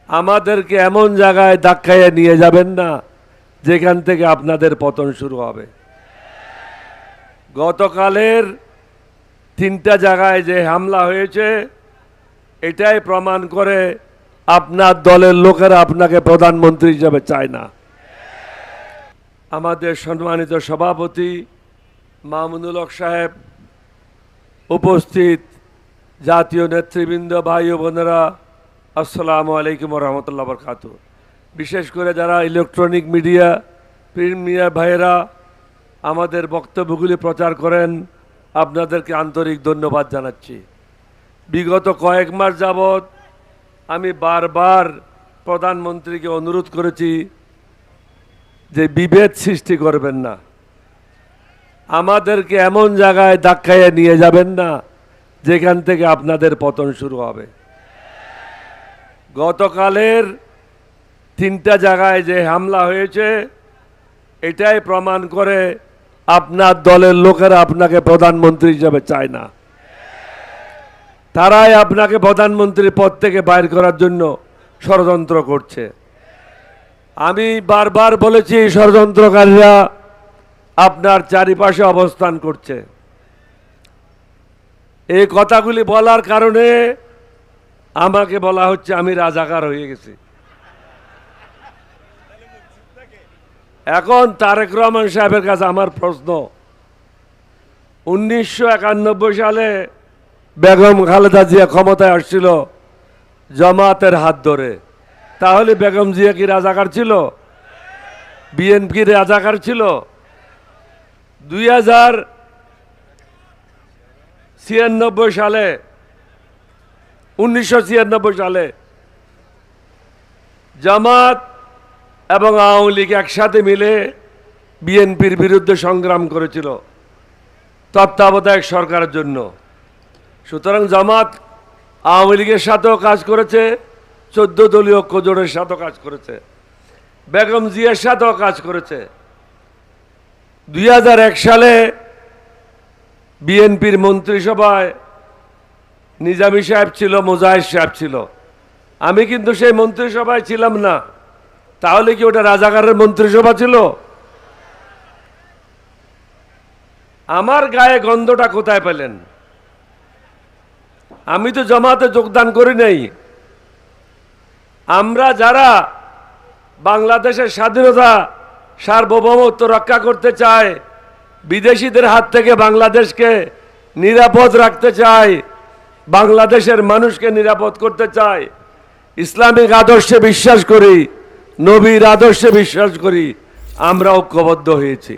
আমাদেরকে এমন জায়গায় ধাক্কাইয়ে নিয়ে যাবেন না যেখান থেকে আপনাদের পতন শুরু হবে। গতকালের 3টা জায়গায় যে হামলা হয়েছে এটাই প্রমাণ করে আপনার দলের লোকেরা আপনাকে প্রধানমন্ত্রী হিসেবে চায় না। আমাদের সম্মানিত সভাপতি মামুনুল হক সাহেব, উপস্থিত জাতীয় নেতৃবৃন্দ, ভাই ও বোনেরা, আসসালামু আলাইকুম রহমতুল্লাহ বরকাত। বিশেষ করে যারা ইলেকট্রনিক মিডিয়া, প্রিন্ট মিডিয়া ভাইয়েরা আমাদের বক্তব্যগুলি প্রচার করেন, আপনাদেরকে আন্তরিক ধন্যবাদ জানাচ্ছি। বিগত কয়েক মাস যাবৎ আমি বারবার প্রধানমন্ত্রীকে অনুরোধ করেছি যে বিভেদ সৃষ্টি করবেন না, আমাদেরকে এমন জায়গায় ধাক্কাইয়ে নিয়ে যাবেন না যেখান থেকে আপনাদের পতন শুরু হবে। গতকালের 3টা জায়গায় যে হামলা হয়েছে এটাই প্রমাণ করে আপনার দলের লোকেরা আপনাকে প্রধানমন্ত্রী হিসেবে চায় না। তারাই আপনাকে প্রধানমন্ত্রীর পদ থেকে বাইর করার জন্য ষড়যন্ত্র করছে। আমি বারবার বলেছি ষড়যন্ত্রকারীরা আপনার চারিপাশে অবস্থান করছে। এই কথাগুলি বলার কারণে আমাকে বলা হচ্ছে আমি রাজাকার হয়ে গেছি। এখন তারেক রহমান সাহেবের কাছে আমার প্রশ্ন, 1991 সালে বেগম খালেদা জিয়া ক্ষমতায় আসছিল জামাতের হাত ধরে, তাহলে বেগম জিয়া কি রাজাকার ছিল? বিএনপি রাজাকার ছিল? 1996 সালে জামাত এবং আওয়ামী লীগ একসাথে মিলে বিএনপির বিরুদ্ধে সংগ্রাম করেছিল তত্ত্বাবধায়ক সরকারের জন্য। সুতরাং জামাত আওয়ামী লীগের সাথেও কাজ করেছে, 14 দলীয় ঐক্যজোটের সাথেও কাজ করেছে, বেগম জিয়ার সাথেও কাজ করেছে। 2001 সালে বিএনপির মন্ত্রিসভায় নিজামী সাহেব ছিল, মোজাহিদ সাহেব ছিল, আমি কিন্তু সেই মন্ত্রিসভায় ছিলাম না। তাহলে কি ওটা রাজাকারের মন্ত্রিসভা ছিল? আমার গায়ে গন্ধটা কোথায় পেলেন? আমি তো জামাতে যোগদান করি নাই। আমরা যারা বাংলাদেশের স্বাধীনতা সার্বভৌমত্ব রক্ষা করতে চায়, বিদেশিদের হাত থেকে বাংলাদেশকে নিরাপদ রাখতে চায়, বাংলাদেশের মানুষকে নিরাপদ করতে চায়, ইসলামিক আদর্শে বিশ্বাস করি, নবীর আদর্শে বিশ্বাস করি, আমরা ঐক্যবদ্ধ হয়েছি।